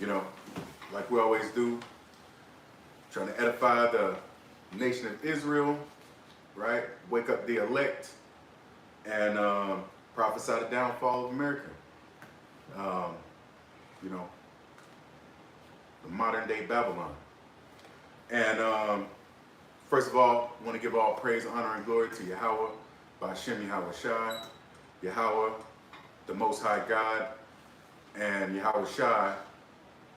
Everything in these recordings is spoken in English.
you know, like we always do, trying to edify the nation of Israel, right? Wake up the elect and prophesy the downfall of America. You know, the modern day Babylon. And first of all, I want to give all praise, honor, and glory to Yahweh, Ba'ashem Yahweh Shai, Yahweh, the Most High God, and Yahweh Shai,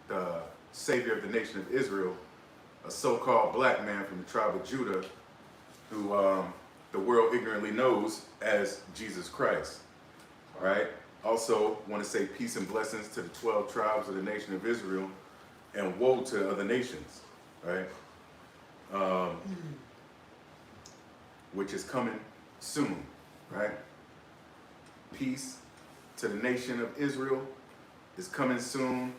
the Savior of the nation of Israel, a so-called black man from the tribe of Judah, who the world ignorantly knows as Jesus Christ, right? Also, want to say peace and blessings to the 12 tribes of the nation of Israel, and woe to other nations, right? Which is coming soon, right? Peace to the nation of Israel is coming soon,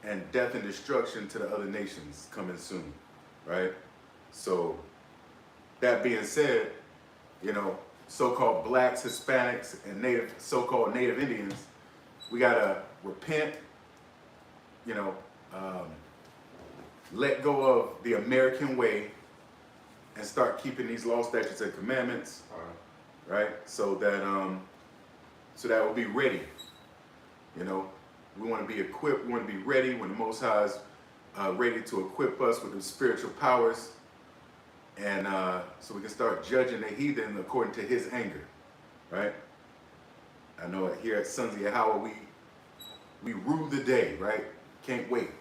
and death and destruction to the other nations coming soon, right? So, that being said, you know, so-called blacks, Hispanics, and so-called Native Indians, we gotta repent, you know, let go of the American way and start keeping these laws, statutes, and commandments, right? So that we'll be ready. You know, we want to be equipped. We want to be ready when the Most High is ready to equip us with the spiritual powers, and so we can start judging the heathen according to His anger, right? I know here at Sons of Yahweh we rule the day, right? Can't wait.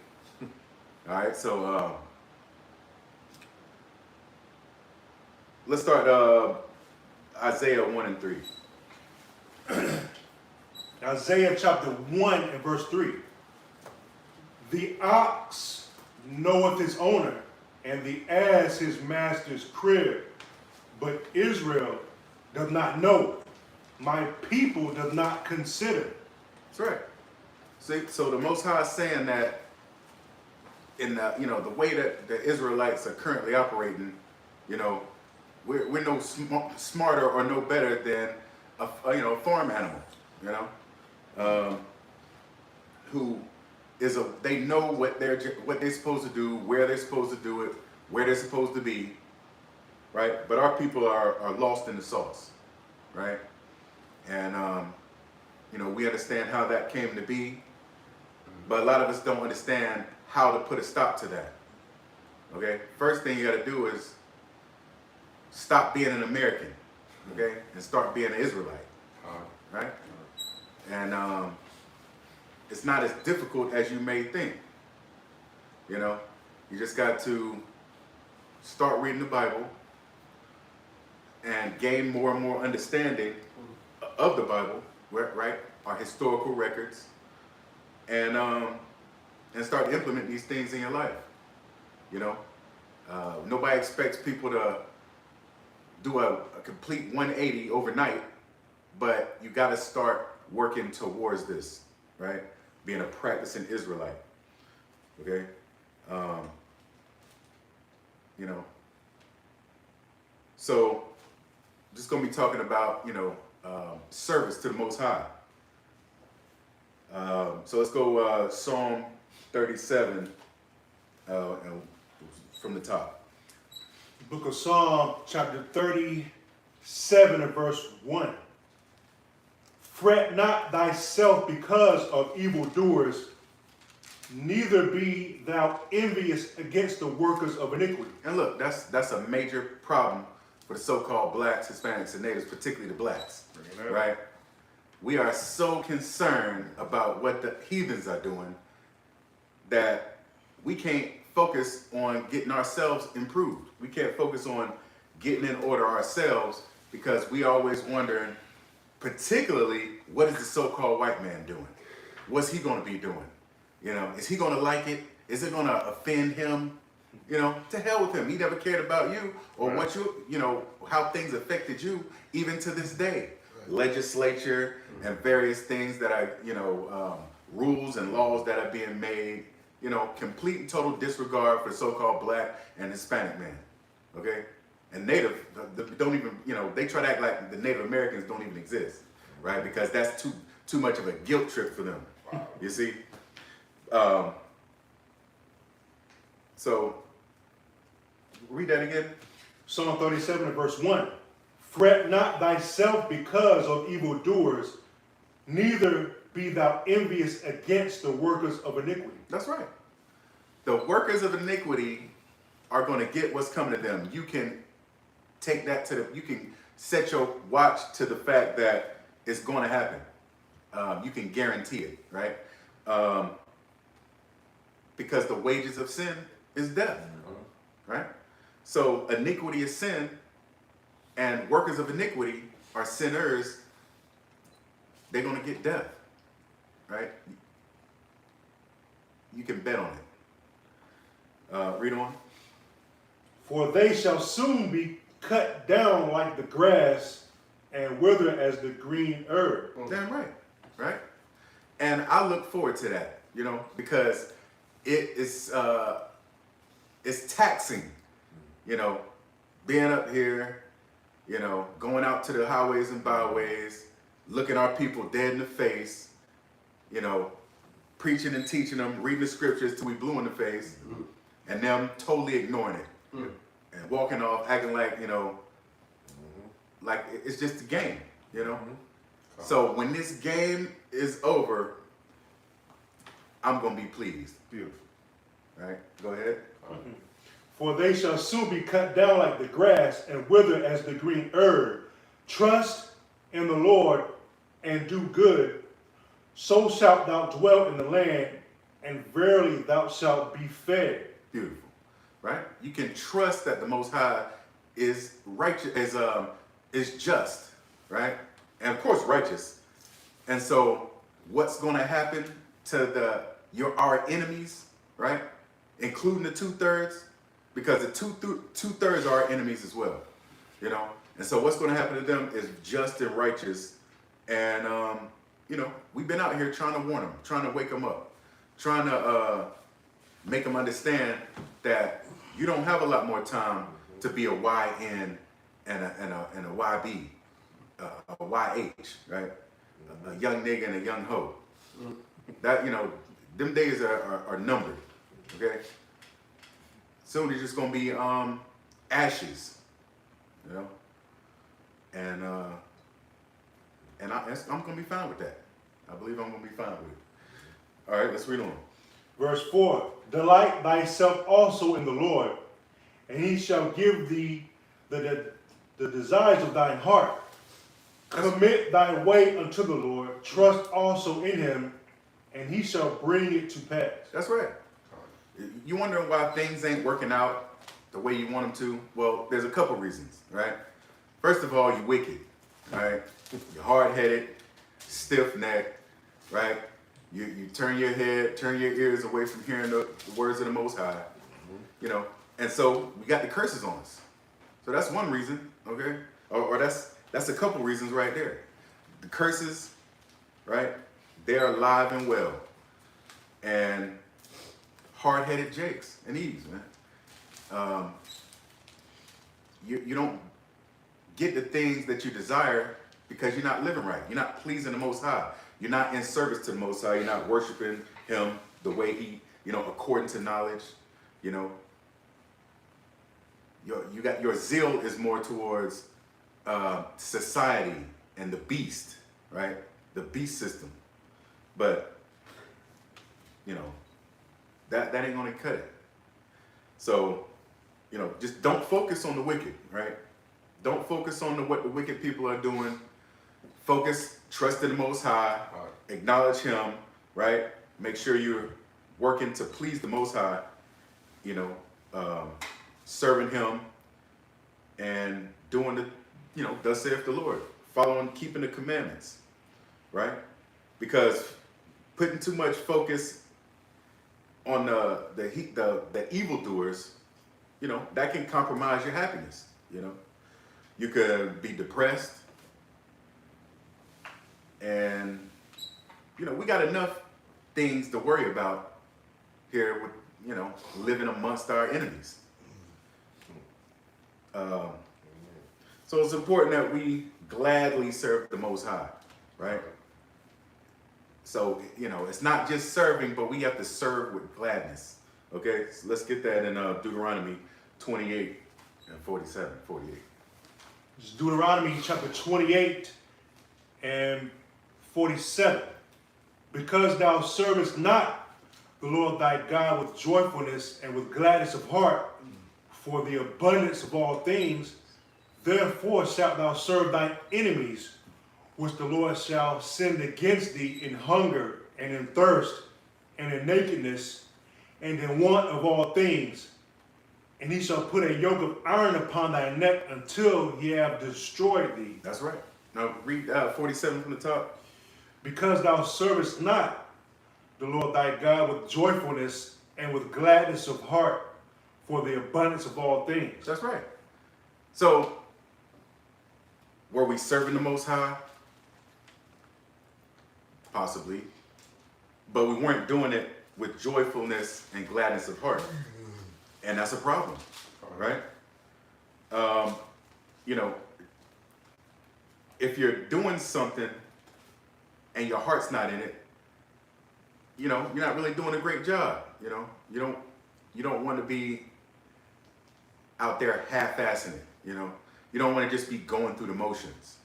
All right, so let's start Isaiah 1 and 3. Isaiah chapter 1 and verse 3. The ox knoweth his owner, and the ass his master's crib. But Israel does not know. My people does not consider. That's right. See, so the Most High is saying that in the, you know, the way that the Israelites are currently operating, you know, we're no smarter or no better than a farm animal, you know, who is they know what they're supposed to do, where they're supposed to do it, where they're supposed to be, right? But our people are lost in the sauce, right? And you know, we understand how that came to be, but a lot of us don't understand how to put a stop to that. Okay, first thing you got to do is stop being an American, okay, and start being an Israelite, right? And it's not as difficult as you may think. You know, you just got to start reading the Bible and gain more and more understanding of the Bible, right? Our historical records, and start to implement these things in your life. You know, nobody expects people to do a complete 180 overnight, but you got to start working towards this, right? Being a practicing Israelite, okay? You know, so just gonna be talking about, you know, service to the Most High. So let's go Psalm 37 and from the top. Book of Psalm chapter 37 and verse 1. Fret not thyself because of evildoers, neither be thou envious against the workers of iniquity. And look, that's a major problem for the so-called blacks, Hispanics, and natives, particularly the blacks, right? We are so concerned about what the heathens are doing that we can't focus on getting ourselves improved. We can't focus on getting in order ourselves because we always wondering, particularly, what is the so-called white man doing? What's he going to be doing? You know, is he going to like it? Is it going to offend him? You know, to hell with him. He never cared about you or what you know, how things affected you even to this day. Legislature and various things that are, you know, rules and laws that are being made, you know, complete and total disregard for so-called black and Hispanic man, okay? And Native, don't even, you know, they try to act like the Native Americans don't even exist, right? Because that's too much of a guilt trip for them, you see? So, read that again. Psalm 37 and verse 1. Fret not thyself because of evildoers, neither be thou envious against the workers of iniquity. That's right. The workers of iniquity are going to get what's coming to them. You can take that you can set your watch to the fact that it's going to happen. You can guarantee it, right? Because the wages of sin is death, right? So iniquity is sin, and workers of iniquity are sinners. They're going to get death, right? You can bet on it. Read on. For they shall soon be cut down like the grass and wither as the green herb. Damn right, right? And I look forward to that, because it's taxing, being up here, going out to the highways and byways, looking our people dead in the face, preaching and teaching them, reading the scriptures till we blue in the face, and them totally ignoring it and walking off acting like, like it's just a game, So when this game is over, I'm going to be pleased. Beautiful. Right? Go ahead. For they shall soon be cut down like the grass and wither as the green herb. Trust in the Lord and do good, so shalt thou dwell in the land, and verily thou shalt be fed. Beautiful. Right? You can trust that the Most High is righteous, is just, right? And of course righteous. And so what's going to happen to our enemies, right? Including the 2/3, because the two-thirds are our enemies as well, And so what's going to happen to them is just and righteous. And, we've been out here trying to warn them, trying to wake them up, trying to make them understand that you don't have a lot more time to be a YN and a YB, a YH, right? A young nigga and a young hoe. That, them days are numbered, okay? Soon it's just gonna be ashes, and I'm gonna be fine with that. I believe I'm gonna be fine with it. All right, let's read on. Verse 4. Delight thyself also in the Lord, and he shall give thee the desires of thine heart. Commit thy way unto the Lord, trust also in him, and he shall bring it to pass. That's right. You wondering why things ain't working out the way you want them to? Well, there's a couple reasons, right? First of all, you're wicked, right? You're hard-headed, stiff-necked, right? You turn your head, turn your ears away from hearing the words of the Most High, And so we got the curses on us. So that's one reason, okay? Or that's a couple reasons right there. The curses, right? They're alive and well. And hard-headed Jakes and Eves, man. You don't get the things that you desire because you're not living right. You're not pleasing the Most High. You're not in service to the Most High. You're not worshiping him the way he, according to knowledge, Your zeal is more towards society and the beast, right? The beast system. But, that ain't gonna cut it. So, just don't focus on the wicked, right? Don't focus on what the wicked people are doing. Focus, trust in the Most High, acknowledge him, right? Make sure you're working to please the Most High, serving him and doing thus saith the Lord, following, keeping the commandments, right? Because putting too much focus on the evildoers, that can compromise your happiness, You could be depressed, and, we got enough things to worry about here with, living amongst our enemies. So it's important that we gladly serve the Most High, right? So, it's not just serving, but we have to serve with gladness, Okay, so let's get that in Deuteronomy 28 and 47, 48. It's Deuteronomy chapter 28 and 47. Because thou servest not the Lord thy God with joyfulness and with gladness of heart for the abundance of all things, therefore shalt thou serve thine enemies, which the Lord shall send against thee in hunger and in thirst and in nakedness and in want of all things. And he shall put a yoke of iron upon thy neck until he have destroyed thee. That's right. Now read 47 from the top. Because thou servest not the Lord thy God with joyfulness and with gladness of heart for the abundance of all things. That's right. So, were we serving the Most High? Possibly. But we weren't doing it with joyfulness and gladness of heart. And that's a problem, right? You know, if you're doing something and your heart's not in it, you know, you're not really doing a great job. You know, you don't want to be out there half-assing it. You know, you don't want to just be going through the motions,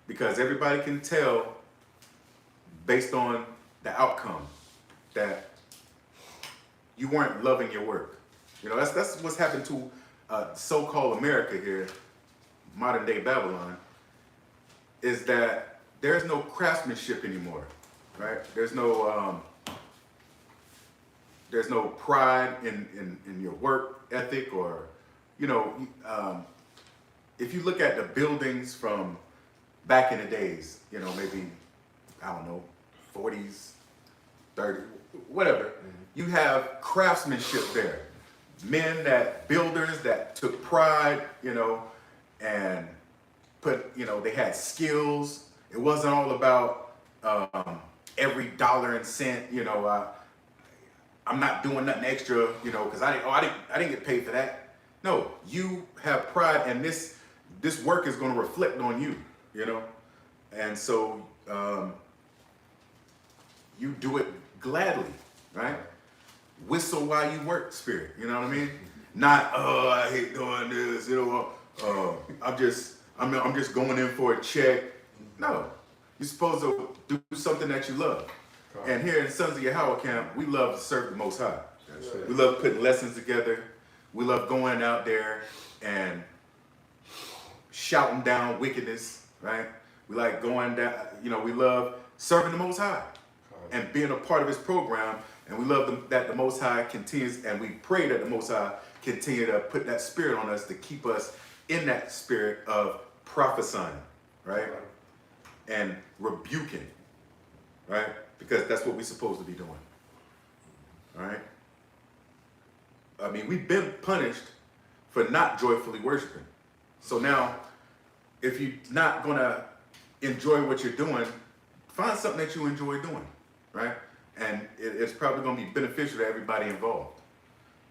because everybody can tell based on the outcome that you weren't loving your work. You know, that's what's happened to so-called America here, modern day Babylon, is that there's no craftsmanship anymore, right? There's no pride in your work ethic, or, you know, if you look at the buildings from back in the days, you know, maybe, I don't know, 40s, 30s, whatever, you have craftsmanship there. Men builders that took pride, you know, and they had skills. It wasn't all about every dollar and cent, you know, I'm not doing nothing extra, you know, because I didn't get paid for that. No, you have pride, and this work is going to reflect on you, you know, and so you do it gladly, right? Whistle while you work, spirit. You know what I mean? Not, oh, I hate doing this. You know, I'm just going in for a check. No, you're supposed to do something that you love. And here in Sons of Yahweh Camp, we love to serve the Most High. We love putting lessons together. We love going out there and shouting down wickedness, right? We like going down, you know, we love serving the Most High and being a part of his program. And we love that the Most High continues, and we pray that the Most High continue to put that spirit on us to keep us in that spirit of prophesying, right? And rebuking, right? Because that's what we're supposed to be doing, all right? I mean, we've been punished for not joyfully worshiping. So now, if you're not going to enjoy what you're doing, find something that you enjoy doing, right? And it's probably going to be beneficial to everybody involved,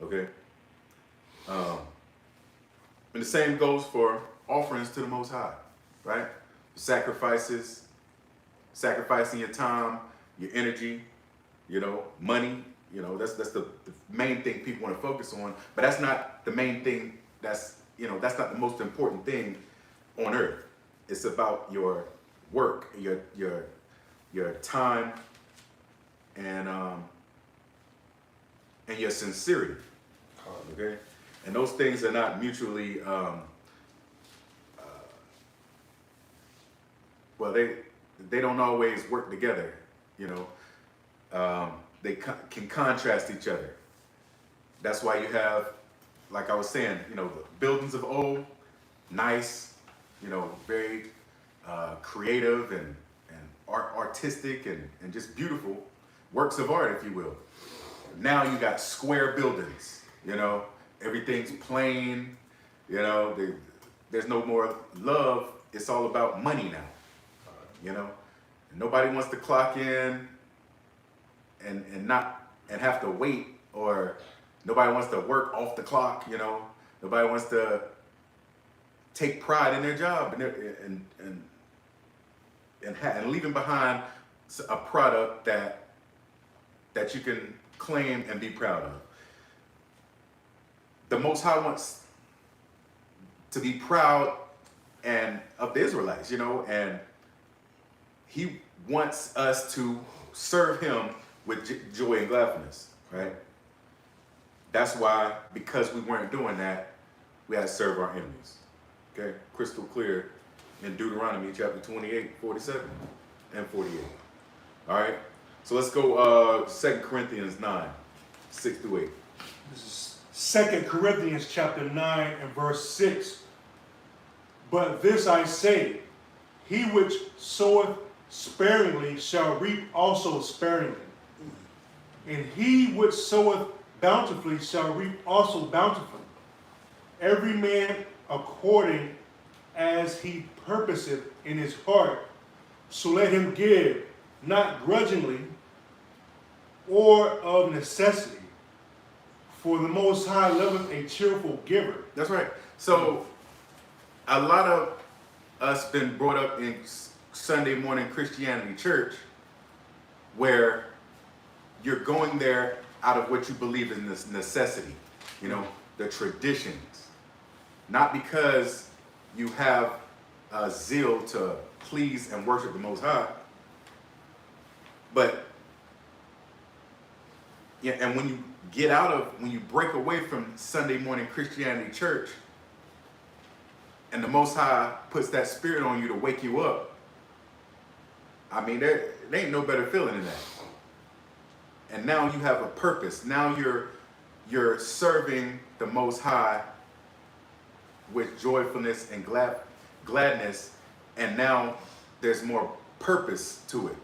okay? And the same goes for offerings to the Most High, right? Sacrifices, sacrificing your time, your energy, you know, money, you know, that's the main thing people want to focus on. But that's not the main thing. That's not the most important thing on earth. It's about your work, your time, and your sincerity, okay? And those things are not mutually, well, they don't always work together, you know. They can contrast each other. That's why you have, like I was saying, you know, the buildings of old, nice, you know, very creative and artistic and just beautiful. Works of art, if you will. Now you got square buildings, you know, everything's plain, you know, there's no more love. It's all about money now, you know. Nobody wants to clock in and have to wait, or nobody wants to work off the clock, you know. Nobody wants to take pride in their job and leaving behind a product that you can claim and be proud of. the Most High wants to be proud and of the Israelites, you know, and he wants us to serve him with joy and gladness, right? That's why, because we weren't doing that, we had to serve our enemies. Okay, crystal clear in Deuteronomy chapter 28, 47 and 48. All right, so let's go 2 Corinthians 9, 6 through 8. This is 2 Corinthians chapter 9 and verse 6. But this I say, he which soweth sparingly shall reap also sparingly. And he which soweth bountifully shall reap also bountifully. Every man according as he purposeth in his heart, so let him give, not grudgingly or of necessity, for the Most High loveth a cheerful giver. That's right. So a lot of us been brought up in Sunday morning Christianity church where you're going there out of what you believe is this necessity, you know, the traditions, not because you have a zeal to please and worship the Most High, but yeah, and when you break away from Sunday morning Christianity church, and the Most High puts that spirit on you to wake you up, I mean, there ain't no better feeling than that. And now you have a purpose. Now you're serving the Most High with joyfulness and gladness, and now there's more purpose to it.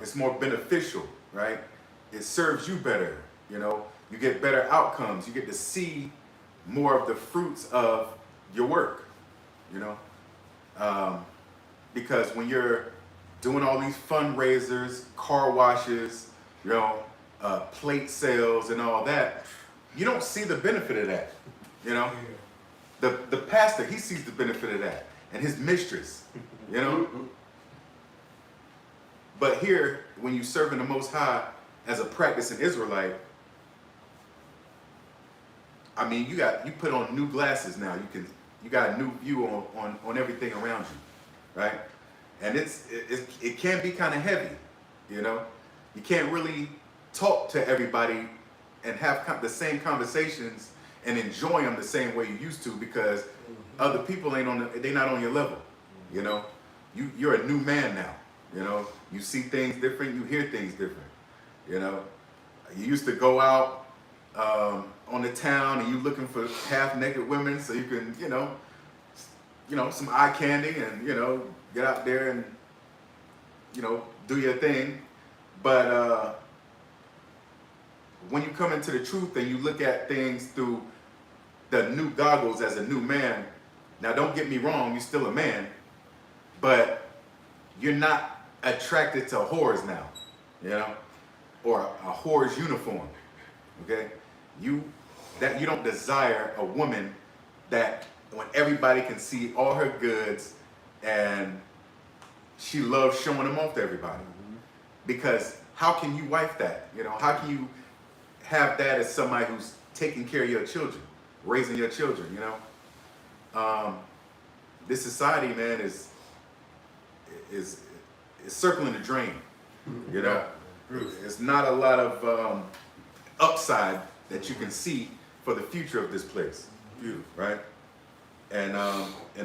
It's more beneficial, right? It serves you better, you know. You get better outcomes. You get to see more of the fruits of your work, you know. Because when you're doing all these fundraisers, car washes, you know, plate sales and all that, you don't see the benefit of that, you know. The pastor, he sees the benefit of that, and his mistress, you know. But here, when you serving the Most High as a practicing Israelite, I mean, you put on new glasses now. You got a new view on everything around you, right? And it can be kind of heavy, you know. You can't really talk to everybody and have the same conversations and enjoy them the same way you used to, because other people they're not on your level, you know. You're a new man now, you know. You see things different, you hear things different, you know. You used to go out on the town and you looking for half-naked women so you can, you know, some eye candy and, you know, get out there and, you know, do your thing. But when you come into the truth and you look at things through the new goggles as a new man, now don't get me wrong, you're still a man, but you're not attracted to whores now, you know, or a whore's uniform, okay? You don't desire a woman that when everybody can see all her goods and she loves showing them off to everybody. Because how can you wife that? You know, how can you have that as somebody who's taking care of your children, raising your children, you know? This society, man, is circling the drain, you know? It's not a lot of upside that you can see for the future of this place, right? And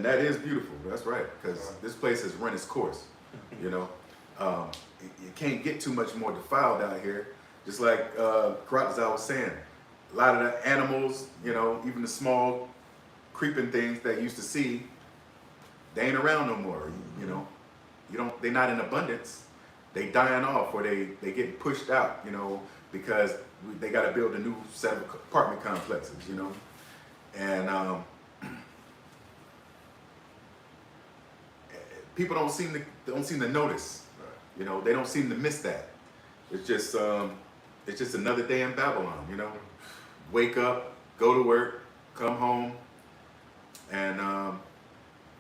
that is beautiful. That's right, because this place has run its course. You know, you can't get too much more defiled out here. Just like Karatazar was saying, a lot of the animals, you know, even the small creeping things that you used to see, they ain't around no more. You know, they're not in abundance. They dying off, or they getting pushed out. You know, because they got to build a new set of apartment complexes. You know, and people don't seem to notice. You know, they don't seem to miss that. It's just another day in Babylon. You know, wake up, go to work, come home, and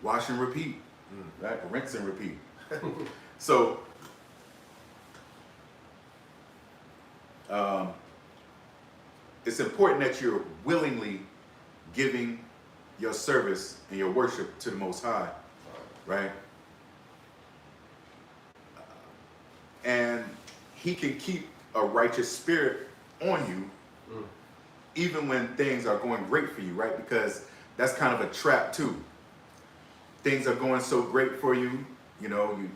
wash and repeat, right? Rinse and repeat. So it's important that you're willingly giving your service and your worship to the Most High, right? And he can keep a righteous spirit on you even when things are going great for you, right? Because that's kind of a trap too. Things are going so great for you, you know, you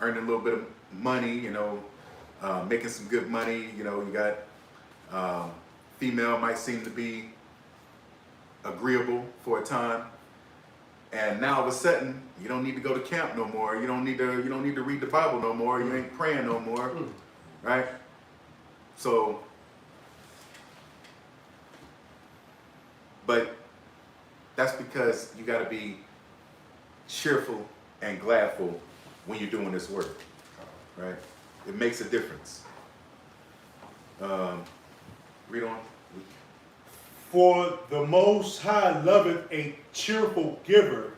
earning a little bit of money, you know, making some good money, you know, you got female might seem to be agreeable for a time, and now all of a sudden you don't need to go to camp no more. You don't need to read the Bible no more. You ain't praying no more, right? So, but that's because you got to be cheerful and gladful when you're doing this work, right? It makes a difference. Read on. For the Most High loveth a cheerful giver,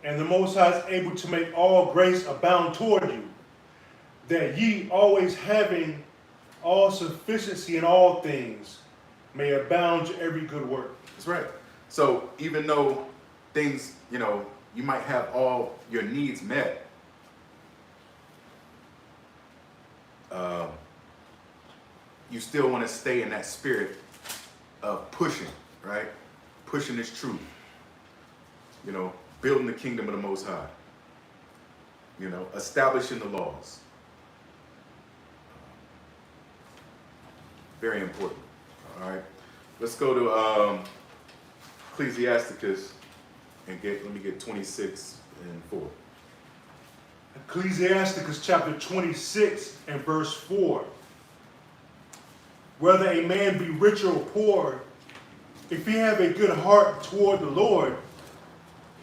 and the Most High is able to make all grace abound toward you, that ye always having all sufficiency in all things may abound to every good work. That's right. So even though things, you know, you might have all your needs met, you still want to stay in that spirit of pushing, right? Pushing this truth. You know, building the kingdom of the Most High. You know, establishing the laws. Very important. All right. Let's go to Ecclesiasticus and let me get 26 and 4. Ecclesiasticus chapter 26 and verse 4. Whether a man be rich or poor, if he have a good heart toward the Lord,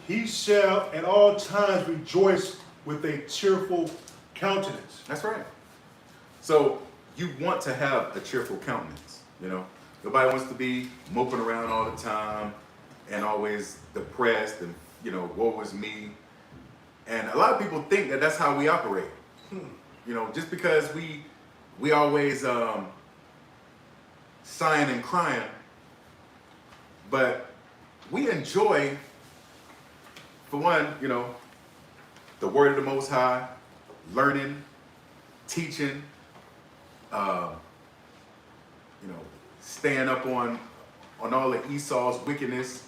he shall at all times rejoice with a cheerful countenance. That's right. So you want to have a cheerful countenance, you know. Nobody wants to be moping around all the time and always depressed and, you know, woe is me. And a lot of people think that that's how we operate. You know, just because we always sighing and crying, but we enjoy, for one, you know, the word of the Most High, learning, teaching, you know, staying up on all of Esau's wickedness,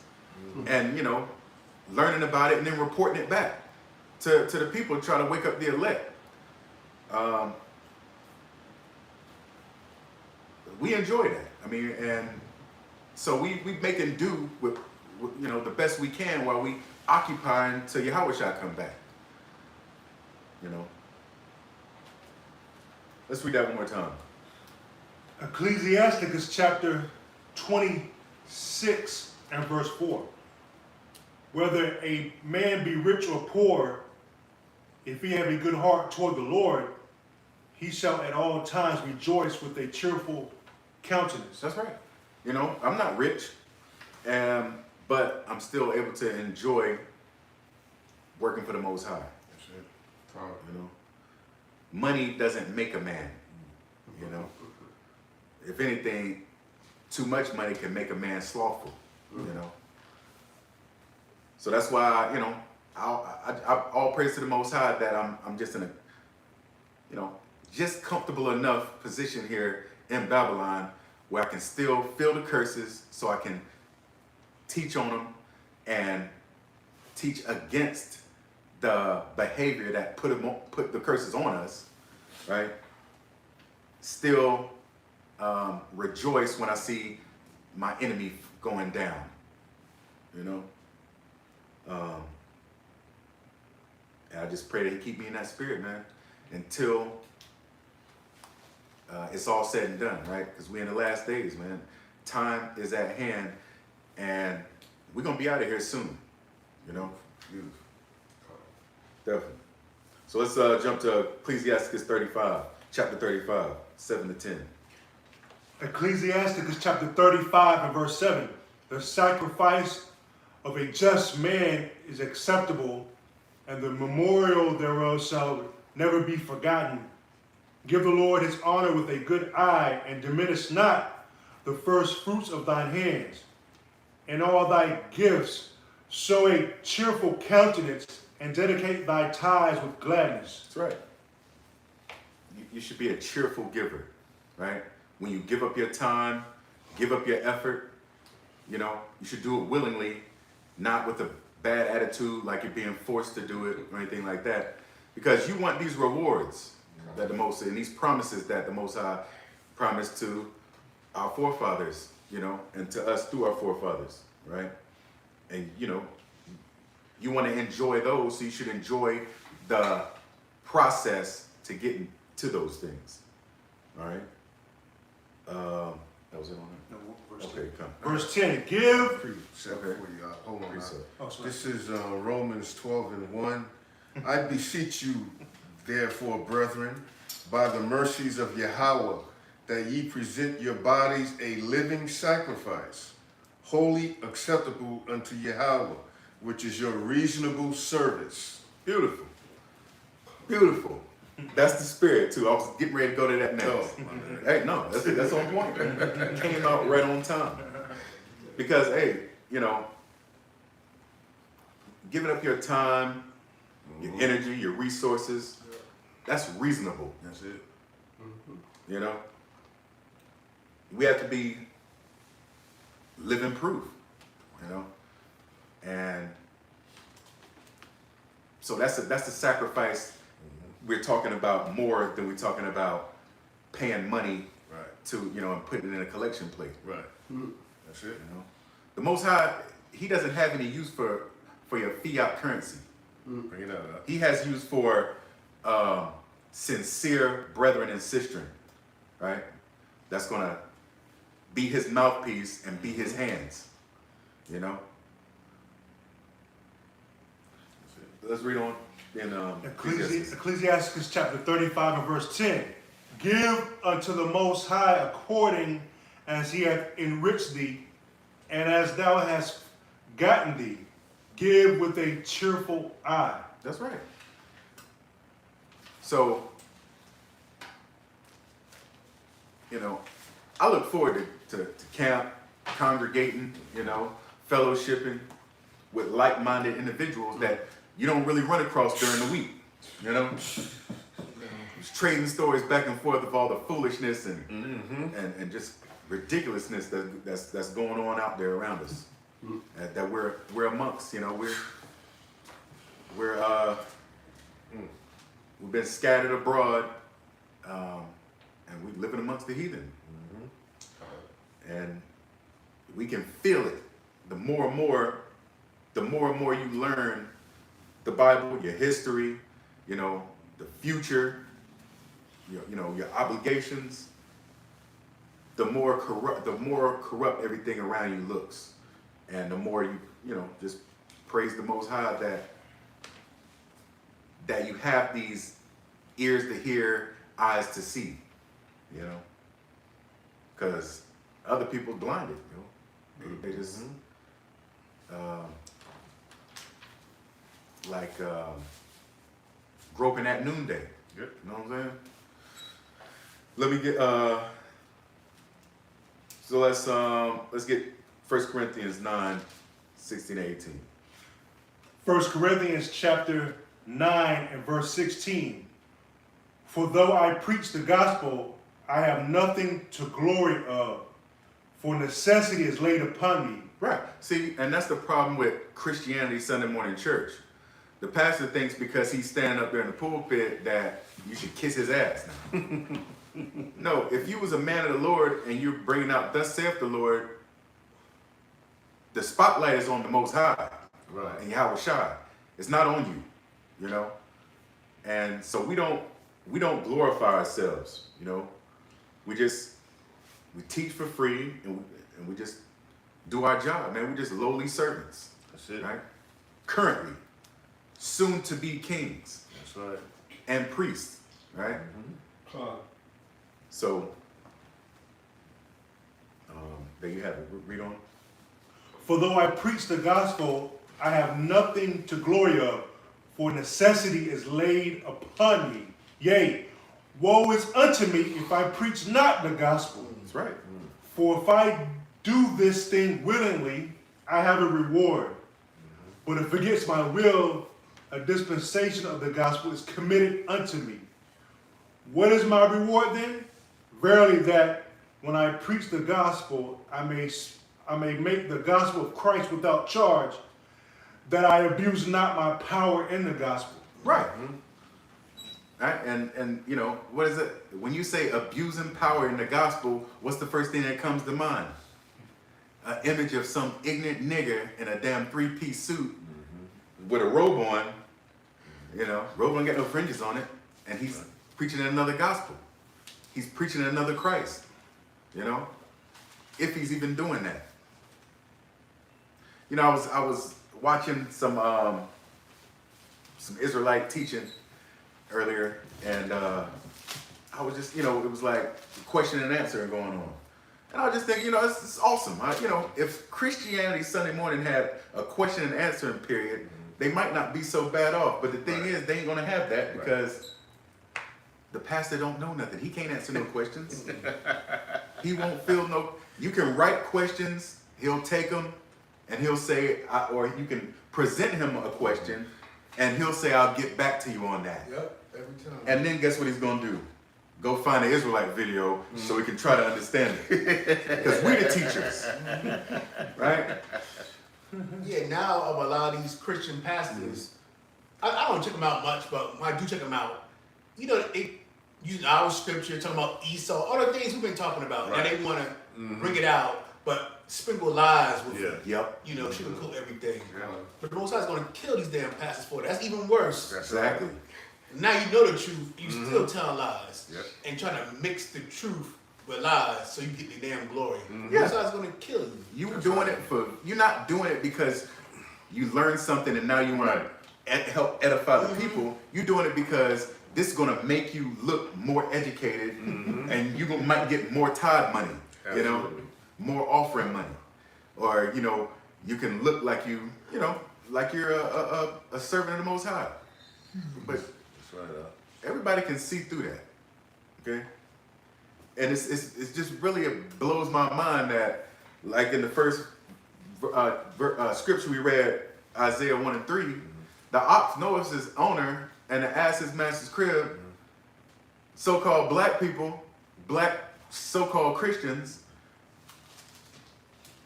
and, you know, learning about it and then reporting it back to the people trying to wake up the elect. We enjoy that. I mean, and so we making do with, you know, the best we can while we occupy until Yahushua come back. You know. Let's read that one more time. Ecclesiasticus chapter 26 and verse 4. Whether a man be rich or poor, if he have a good heart toward the Lord, he shall at all times rejoice with a cheerful countenance. That's right. You know, I'm not rich, but I'm still able to enjoy working for the Most High. That's it. You know, money doesn't make a man. You know, if anything, too much money can make a man slothful. You know, so that's why, you know, I all praise to the Most High that I'm just in a, you know, just comfortable enough position here in Babylon where I can still feel the curses, so I can teach on them and teach against the behavior that put the curses on us, right? Still rejoice when I see my enemy going down, you know? And I just pray that he keep me in that spirit, man, until it's all said and done, right? Because we're in the last days, man. Time is at hand, and we're going to be out of here soon, you know? Beautiful. Definitely. So let's jump to Ecclesiasticus 35, chapter 35, 7 to 10. Ecclesiasticus chapter 35 and verse 7. The sacrifice of a just man is acceptable, and the memorial thereof shall never be forgotten. Give the Lord his honor with a good eye, and diminish not the first fruits of thine hands. in all thy gifts, show a cheerful countenance, and dedicate thy tithes with gladness. That's right. You should be a cheerful giver, right? When you give up your time, give up your effort, you should do it willingly, not with a bad attitude like you're being forced to do it or anything like that. Because you want these rewards that the Most, and these promises that the Most High promised to our forefathers, and to us through our forefathers, right? And, you want to enjoy those, so you should enjoy the process to get to those things, all right? That was it on that? No, verse Okay, 10. come. Verse 10, give. Precept Okay. for you. Hold on. Precept. Oh, sorry. This is Romans 12:1. I beseech you, therefore, brethren, by the mercies of Yahweh, that ye present your bodies a living sacrifice, holy, acceptable unto Yahweh, which is your reasonable service. Beautiful. Beautiful. That's the spirit, too. I was getting ready to go to that next. Oh, Hey, no, that's on point. It came out right on time. Because, hey, giving up your time, your energy, your resources, that's reasonable. That's it. We have to be living proof, and so that's the sacrifice. We're talking about more than we're talking about paying money Right. to, and putting it in a collection plate. Right. That's it. The Most High, He doesn't have any use for your fiat currency. Bring it out. He has use for sincere brethren and sistren, right? That's gonna be His mouthpiece and be His hands, Let's read on in Ecclesiastes. Ecclesiastes chapter 35 and verse 10. Give unto the Most High according as He hath enriched thee, and as thou hast gotten thee, give with a cheerful eye. That's right. So, I look forward to camp, congregating, fellowshipping with like-minded individuals that you don't really run across during the week, Just trading stories back and forth of all the foolishness and just ridiculousness that's going on out there around us, that we're amongst. We've been scattered abroad, and we're living amongst the heathen, and we can feel it. The more and more you learn the Bible, your history, the future, your obligations, the more corrupt everything around you looks, and the more you just praise the Most High that you have these ears to hear, eyes to see, because other people blinded, they just like groping at noonday. Yep. You know what I'm saying? Let me get so let's get 1 Corinthians 9:16-18. 1 Corinthians chapter 9 and verse 16. For though I preach the gospel, I have nothing to glory of, for necessity is laid upon me. Right. See, and that's the problem with Christianity Sunday morning church. The pastor thinks because he's standing up there in the pulpit that you should kiss his ass now. No, if you was a man of the Lord and you're bringing out thus saith the Lord, the spotlight is on the Most High, Right. and Yahweh Shai. It's not on you, And so we don't glorify ourselves, We teach for free, and we just do our job, man. We're just lowly servants. That's it. Right? Currently, soon to be kings That's right. and priests, right? So, there you have it. Read on. For though I preach the gospel, I have nothing to glory of, for necessity is laid upon me. Yea, woe is unto me if I preach not the gospel. That's right. For if I do this thing willingly, I have a reward. But if against my will, a dispensation of the gospel is committed unto me. What is my reward then? Verily that when I preach the gospel, I may make the gospel of Christ without charge, that I abuse not my power in the gospel. Right. Right? And you know, what is it? When you say abusing power in the gospel, what's the first thing that comes to mind? An image of some ignorant nigger in a damn three-piece suit with a robe on, you know, robe ain't got no fringes on it, and he's preaching another gospel. He's preaching another Christ, you know, if he's even doing that. You know, I was watching some Israelite teaching earlier, and I was just, you know, it was like question and answer going on. And I was just thinking, you know, it's awesome. You know, if Christianity Sunday morning had a question and answering period, they might not be so bad off. But the thing is, they ain't going to have that because the pastor don't know nothing. He can't answer no questions. He won't feel no. You can write questions. He'll take them and he'll say, or you can present him a question and he'll say, I'll get back to you on that. Yep, every time. And then guess what he's going to do? Go find an Israelite video so we can try to understand it. Because we're the teachers. Right? Yeah, now of a lot of these Christian pastors, I don't check them out much, but when I do check them out, you know, using our scripture, talking about Esau, all the things we've been talking about. Right. And they want to bring it out, but sprinkle lies with it. Yep. You know, sugarcoat everything. Yeah. But the Most High is going to kill these damn pastors for it. That's even worse. Exactly. Now you know the truth, you still tell lies. Yep. And trying to mix the truth with lies so you get the damn glory. The Yeah. Most High is going to kill you. You're not doing it because you learned something and now you want to help edify the people. You're doing it because this is going to make you look more educated and you might get more tithe money, you know, Absolutely. more offering money. Or, you know, you can look like you know, like you're a servant of the Most High. But That's right. everybody can see through that, okay? And it's just really, it blows my mind that, like in the first scripture we read, Isaiah 1 and 3, the ox knows his owner and the ass his master's crib. So-called black people, black so-called Christians,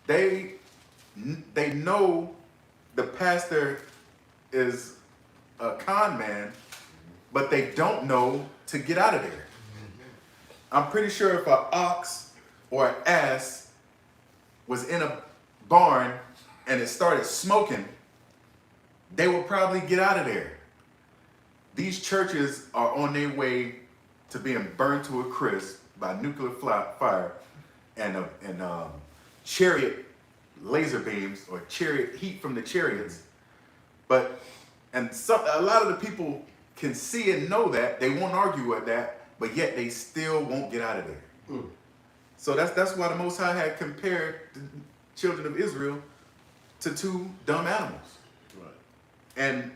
they know the pastor is a con man, but they don't know to get out of there. I'm pretty sure if an ox or an ass was in a barn and it started smoking, they would probably get out of there. These churches are on their way to being burned to a crisp by nuclear fire and chariot laser beams or chariot heat from the chariots. But a lot of the people can see and know that. They won't argue with that, but yet they still won't get out of there. So that's why the Most High had compared the children of Israel to two dumb animals. Right. And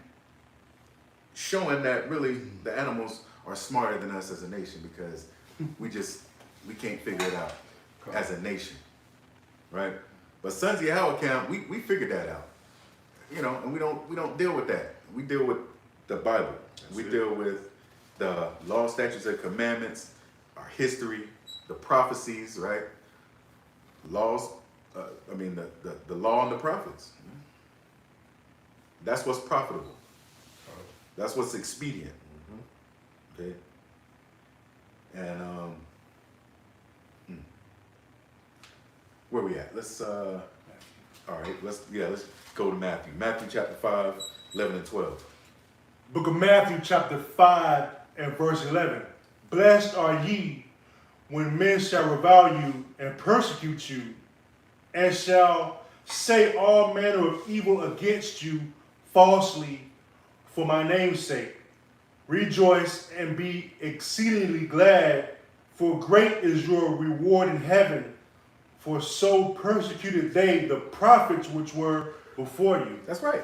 showing that really the animals are smarter than us as a nation because we can't figure it out as a nation. Right? But Sons of Yahweh camp, we figured that out. You know, and we don't deal with that. We deal with the Bible. We deal with the law, statutes, and commandments, our history, the prophecies, right? Laws, the law and the prophets. That's what's profitable. That's what's expedient. Okay? And where we at? Let's go to Matthew. Matthew chapter 5, 11 and 12. Book of Matthew chapter 5 and verse 11. Blessed are ye when men shall revile you and persecute you, and shall say all manner of evil against you falsely for my name's sake. Rejoice and be exceedingly glad, for great is your reward in heaven. For so persecuted they the prophets which were before you. That's right.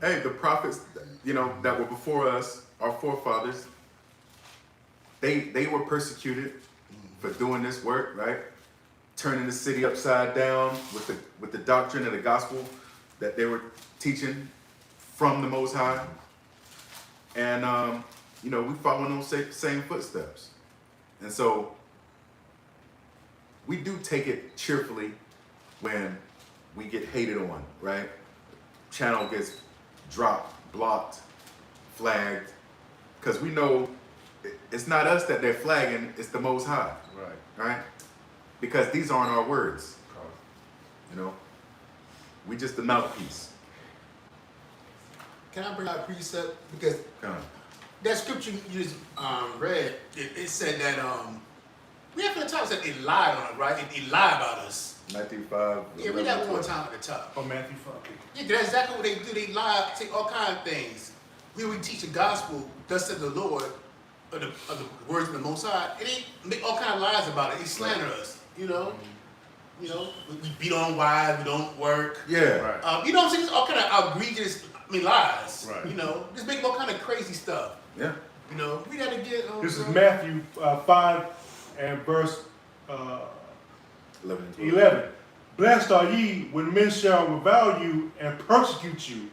Hey, the prophets, you know, that were before us, our forefathers, they were persecuted for doing this work, right? turning the city upside down with the doctrine and the gospel that they were teaching from the Most High. And you know, we following those same footsteps. And so we do take it cheerfully when we get hated on, right? Channel gets dropped, blocked, flagged, because we know it's not us that they're flagging, it's the Most High, right? Because these aren't our words, you know? We just the mouthpiece. Can I bring out a precept? Because Come on. that scripture you just read, it said that we have to the top said they lied on us, right? They lied about us. Matthew 5. Yeah, read that one more time at the top. Oh, Matthew 5. Yeah, that's exactly what they do. They lie, say all kinds of things. We teach the gospel, thus said the Lord, of the words of the Most High, and they make all kinds of lies about it. They slander us, you know. You know, we beat on wives, we don't work. Yeah. Right. You know what I'm saying? It's all kind of outrageous, lies. Right. You know, just making all kind of crazy stuff. Yeah. You know, we gotta get. This is Matthew 5 and verse 11 and 12. 11. Blessed are ye when men shall revile you and persecute you,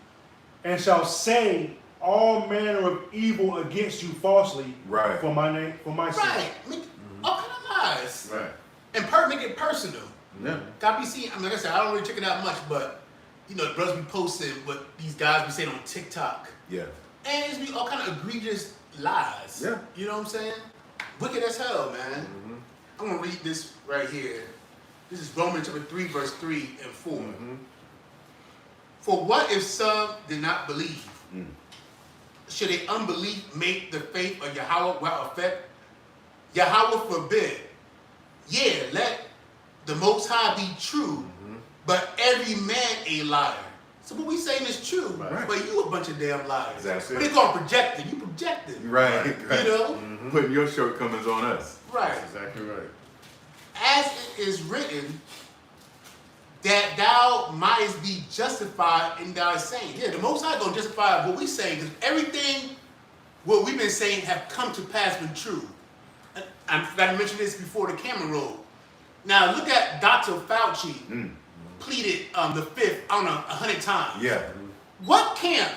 and shall say all manner of evil against you falsely Right. for my name, for my sake. Right. Make all kind of lies. Right. And make it personal. Yeah. I be seeing, like I said, I don't really check it out much, but you know, the brothers be posting what these guys be saying on TikTok. Yeah. And it's be all kind of egregious lies. Yeah. You know what I'm saying? Wicked as hell, man. I'm gonna read this right here. This is Romans chapter 3, verse 3 and 4. For what if some did not believe? Should a unbelief make the faith of Yahweh without effect? Yahweh forbid. Yeah, let the Most High be true, but every man a liar. So what we saying is true, Right. but you a bunch of damn liars. Exactly. But they call it projecting. You projecting. Right. You know? Putting your shortcomings on us. Right. That's exactly right. As it is written, that thou mightest be justified in thy saying. Yeah, the Most High gonna justify what we saying, because everything what we've been saying have come to pass, been true. And I forgot to mention this before the camera rolled. Now look at Dr. Fauci pleaded the fifth, I don't know, 100 times. Yeah. What camp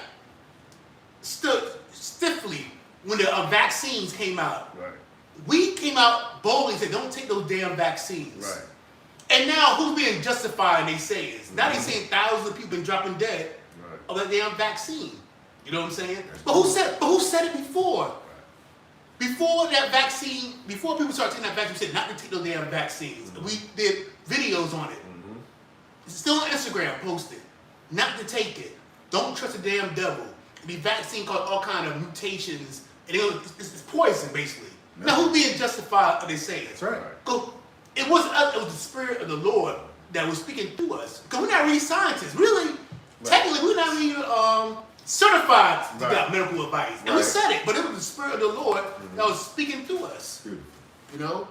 stood stiffly when the vaccines came out? Right. We came out boldly and said, don't take those damn vaccines. Right. And now who's being justified in they sayings? Now they saying thousands of people been dropping dead Right. of that damn vaccine. You know what I'm saying? But who said it before? Before that vaccine, before people started taking that vaccine, we said not to take those damn vaccines. We did videos on it. It's still on Instagram posted. Not to take it. Don't trust the damn devil. The vaccine caused all kind of mutations. And it's poison, basically. Yeah. Now who's being justified of they sayings? That's right. Go. It wasn't us, it was the Spirit of the Lord that was speaking through us. Because we're not really scientists. Really, technically, we're not really certified to Right. give medical advice. And we Right. said it, but it was the Spirit of the Lord that was speaking through us. Beautiful. You know?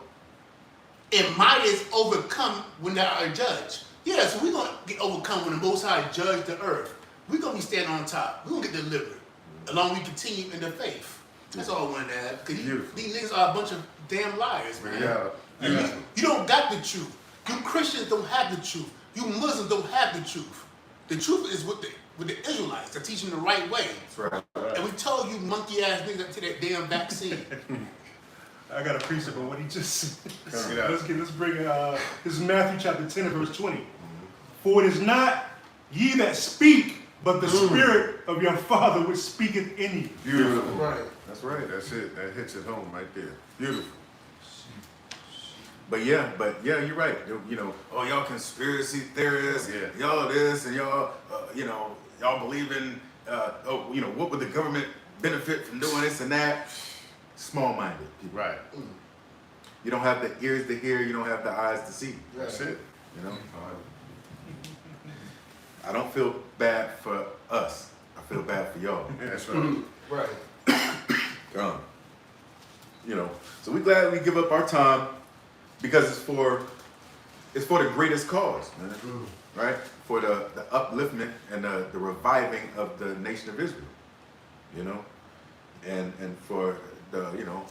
And might is overcome when they are judged. Yeah, so we're going to get overcome when the Most High judge the earth. We're going to be standing on top. We're going to get delivered. As long as we continue in the faith. That's all I wanted to add. Because Beautiful. these niggas are a bunch of damn liars, man. Yeah. You don't got the truth. You Christians don't have the truth. You Muslims don't have the truth. The truth is with the Israelites. They're teaching the right way. That's right. And we told you monkey ass niggas to take that damn vaccine. I got a precept on what he just said. Come get out. Let's bring it. This is Matthew chapter 10 and verse 20. For it is not ye that speak, but the Spirit of your Father which speaketh in you. Beautiful. Right. That's right. That's it. That hits it home right there. Beautiful. But yeah, you're right. You know, oh, y'all conspiracy theorists, Yeah. y'all this, and y'all, you know, y'all believe in, oh, you know, what would the government benefit from doing this and that? Small-minded people. Right. You don't have the ears to hear, you don't have the eyes to see. That's it. You know, I don't feel bad for us. I feel bad for y'all. That's right. Right. You know, so we glad we give up our time because it's for the greatest cause, man. Right? For the upliftment and the reviving of the nation of Israel. You know, and for the, you know,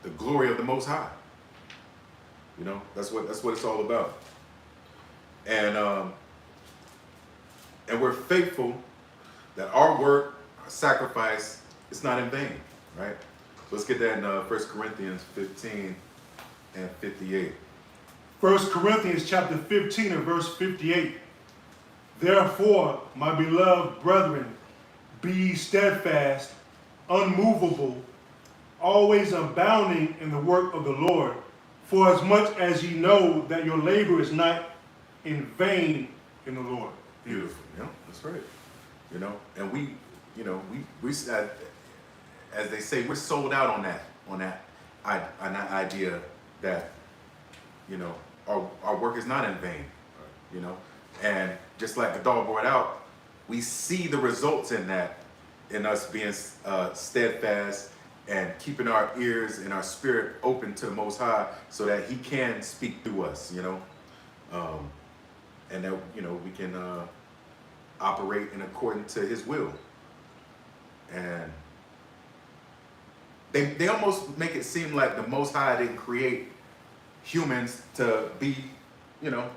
the glory of the Most High. You know, that's what it's all about. And we're faithful that our work, our sacrifice, it's not in vain, right? So let's get that in 1 Corinthians 15 and 58. 1 Corinthians chapter 15 and verse 58. Therefore, my beloved brethren, be ye steadfast, unmovable, always abounding in the work of the Lord, for as much as ye know that your labor is not in vain in the Lord. Beautiful. Yeah, that's right. You know, and we, you know, we as they say, we're sold out on that idea that, you know, our work is not in vain. You know, and just like the dog brought out, we see the results in that, in us being steadfast and keeping our ears and our spirit open to the Most High, so that He can speak through us. You know, and that, you know, we can operate in accordance to His will. And they almost make it seem like the Most High didn't create humans to be, you know,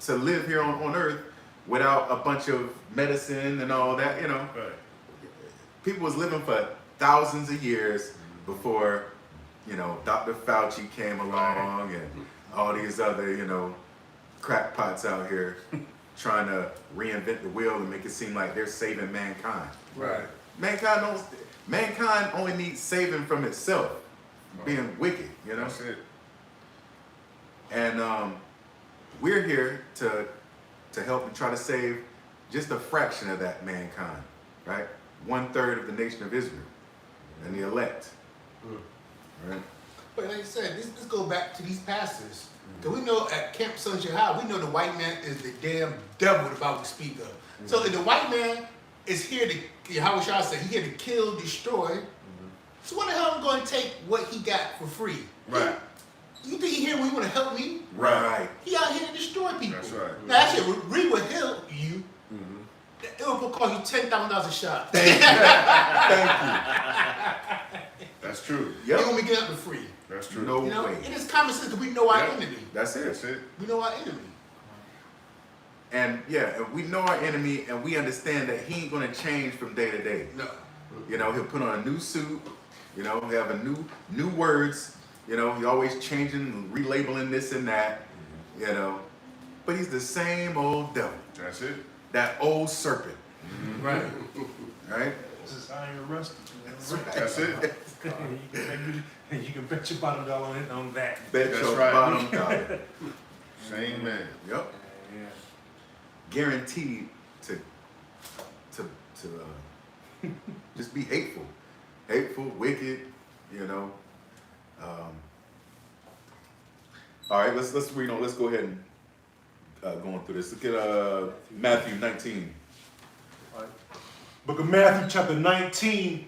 to live here on earth without a bunch of medicine and all that, you know. Right. People was living for thousands of years before, you know, Dr. Fauci came along and all these other, you know, crackpots out here trying to reinvent the wheel and make it seem like they're saving mankind. Right. Mankind only needs saving from itself, being wicked, you know. That's it. And we're here to help and try to save just a fraction of that mankind, right? 1/3 of the nation of Israel and the elect. Right? But like I said, this go back to these pastors. Because we know at Camp Sunshine High, we know the white man is the damn devil, the Bible speak of. So if the white man is here to, how should I say, he's here to kill, destroy. So what the hell am I going to take what he got for free? Right. You think he here when he want to help me? Right. He out here to destroy people. That's right. Now that shit really will help you. It will cost you $10,000 a shot. Thank you. That's true. You Yep. want me to get up for free? That's true. No You know, way. it is common sense because we know our Yep. enemy. That's it. That's it. We know our enemy. And yeah, and we know our enemy, and we understand that he ain't gonna change from day to day. No. You know, he'll put on a new suit. You know, he'll have a new words. You know, he always changing and relabeling this and that. You know, but he's the same old devil, That's it. that old serpent, Right. right? This is how you're arrested. That's it. You can bet your bottom dollar on that. Bet That's your right. bottom dollar. Same man. Yep. Yeah. Guaranteed to just be hateful, wicked, you know. All right, let's read on. Let's go ahead and going through this. Look at Matthew 19. Book of Matthew chapter 19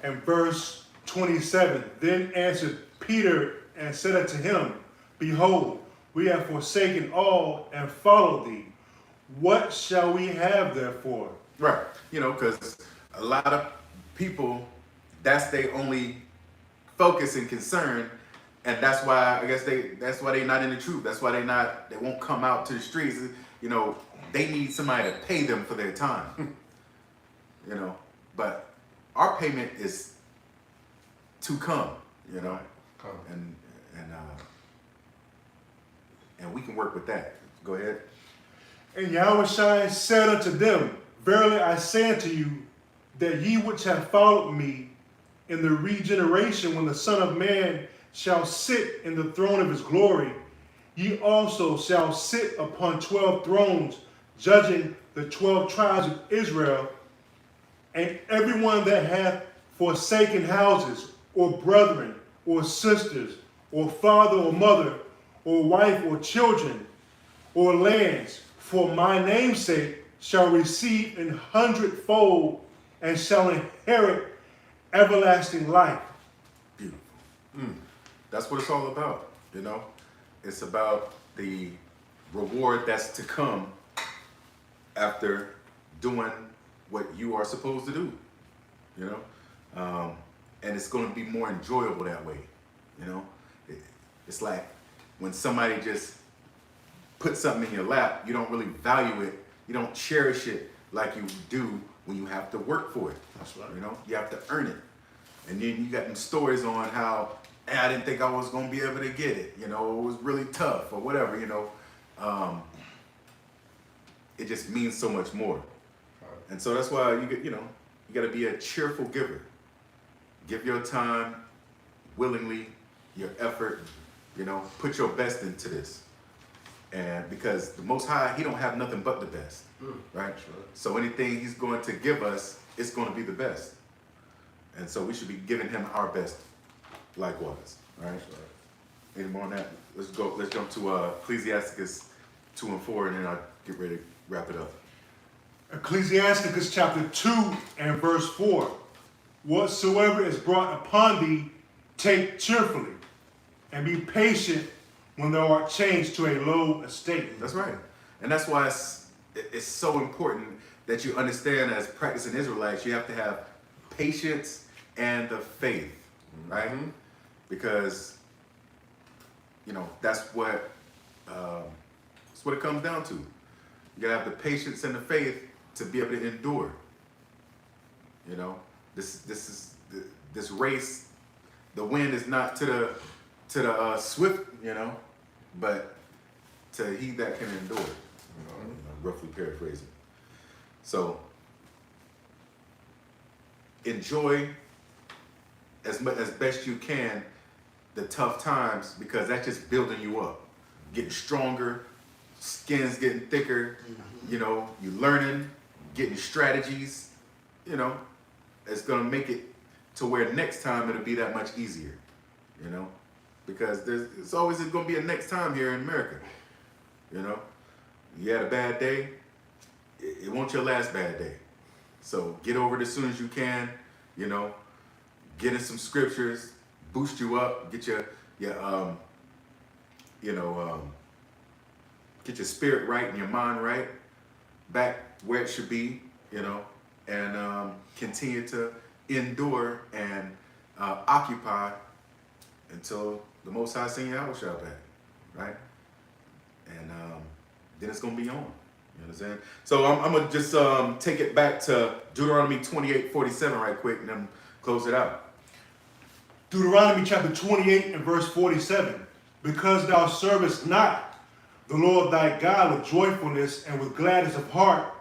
and verse 27. Then answered Peter and said unto him, Behold, we have forsaken all and followed thee. What shall we have therefore? Right. You know, because a lot of people, that's their only focus and concern, and that's why I guess that's why they're not in the truth. That's why they won't come out to the streets. You know, they need somebody to pay them for their time. You know, but our payment is to come. You know, Come. and we can work with that. Go ahead. And Yahushua said unto them, Verily I say unto you, that ye which have followed me in the regeneration, when the Son of Man shall sit in the throne of his glory, ye also shall sit upon 12 thrones, judging the 12 tribes of Israel. And everyone that hath forsaken houses, or brethren, or sisters, or father or mother, or wife or children, or lands, for my name's sake, shall receive 100-fold, and shall inherit everlasting life. Beautiful. That's what it's all about, you know? It's about the reward that's to come after doing what you are supposed to do, you know? And it's going to be more enjoyable that way, you know? It's like when somebody just puts something in your lap, you don't really value it. You don't cherish it like you do when you have to work for it. That's right. You know, you have to earn it. And then you got them stories on how, hey, I didn't think I was going to be able to get it. You know, it was really tough or whatever, you know. It just means so much more. And so that's why you got to be a cheerful giver. Give your time willingly, your effort, you know, put your best into this. And because the Most High, he don't have nothing but the best, right? So anything he's going to give us, it's going to be the best. And so we should be giving him our best likewise, right? Any more on that? Let's jump to Ecclesiasticus 2 and 4, and then I'll get ready to wrap it up. Ecclesiasticus chapter 2 and verse 4. Whatsoever is brought upon thee, take cheerfully, and be patient when thou art changed to a low estate. That's right. And that's why it's so important that you understand, as practicing Israelites, you have to have patience and the faith, right? Because, you know, that's what it comes down to. You gotta have the patience and the faith to be able to endure. You know, this race, the wind is not to the swift, you know, but to he that can endure. You know, roughly paraphrasing. So enjoy as best you can the tough times, because that's just building you up, getting stronger, skin's getting thicker. You know, you learning, getting strategies. You know, it's gonna make it to where next time it'll be that much easier. You know, because it's always gonna be a next time here in America. You know, you had a bad day, it won't your last bad day. So get over it as soon as you can. You know, get in some scriptures, boost you up, get your get your spirit right and your mind right, back where it should be. You know, and continue to endure and occupy until the Most High send your house shall back, right? And then it's gonna be on. You understand? So I'm gonna just take it back to Deuteronomy 28:47 right quick, and then close it out. Deuteronomy chapter 28 and verse 47. Because thou servest not the Lord thy God with joyfulness and with gladness of heart,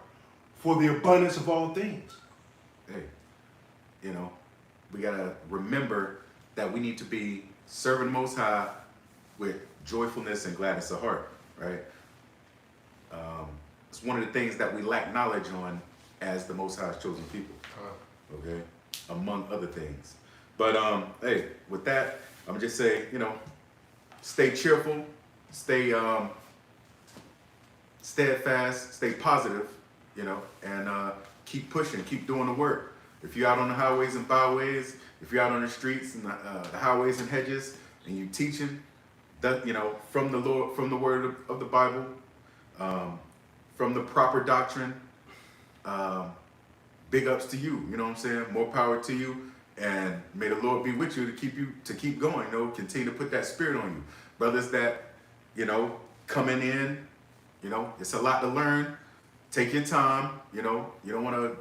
for the abundance of all things. Hey, you know, we gotta remember that we need to be serving the Most High with joyfulness and gladness of heart, right? It's one of the things that we lack knowledge on as the Most High's chosen people, okay? Among other things. But hey, with that, I'm just say, you know, stay cheerful, stay steadfast, stay positive, you know, and keep pushing, keep doing the work. If you're out on the highways and byways, if you're out on the streets and the highways and hedges, and you teaching, that, you know, from the Lord, from the word of the Bible, from the proper doctrine, big ups to you. You know what I'm saying? More power to you, and may the Lord be with you to keep going. You know, continue to put that spirit on you, brothers that, you know, coming in. You know, it's a lot to learn. Take your time. You know, you don't want to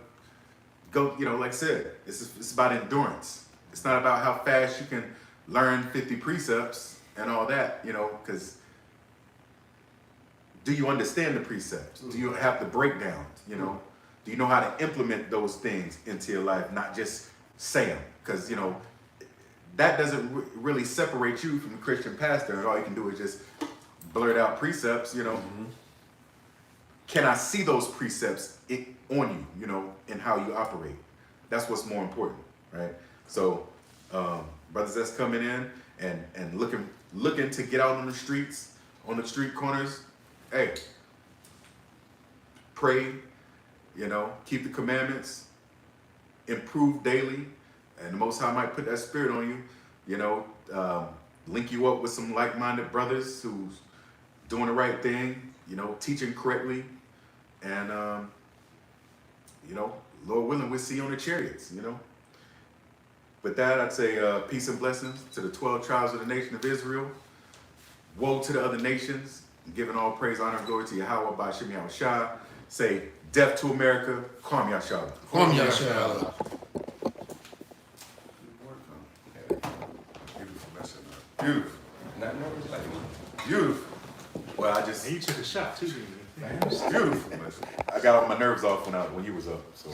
go. You know, like I said, it's about endurance. It's not about how fast you can learn 50 precepts and all that. You know, because do you understand the precepts? Do you have the breakdowns? You know, do you know how to implement those things into your life, not just say them? Because, you know, that doesn't really separate you from the Christian pastor, and all you can do is just blurt out precepts. You know, can I see those precepts on you? You know, and how you operate? That's what's more important, right? So, brothers that's coming in and looking to get out on the streets, on the street corners. Hey, pray, you know, keep the commandments, improve daily, and the Most High might put that spirit on you, you know, link you up with some like-minded brothers who's doing the right thing, you know, teaching correctly, and, you know, Lord willing, we'll see you on the chariots, you know. With that, I'd say peace and blessings to the 12 tribes of the nation of Israel. woe to the other nations, giving all praise, honor, and glory to Yahweh by Shem Yahushua. Say, death to America, Kwam Yashala. Kwam Yashala. Beautiful lesson. Beautiful. Not nervous like me. Beautiful. Well, And you took a shot too, didn't you? Beautiful lesson. I got all my nerves off when you was up. So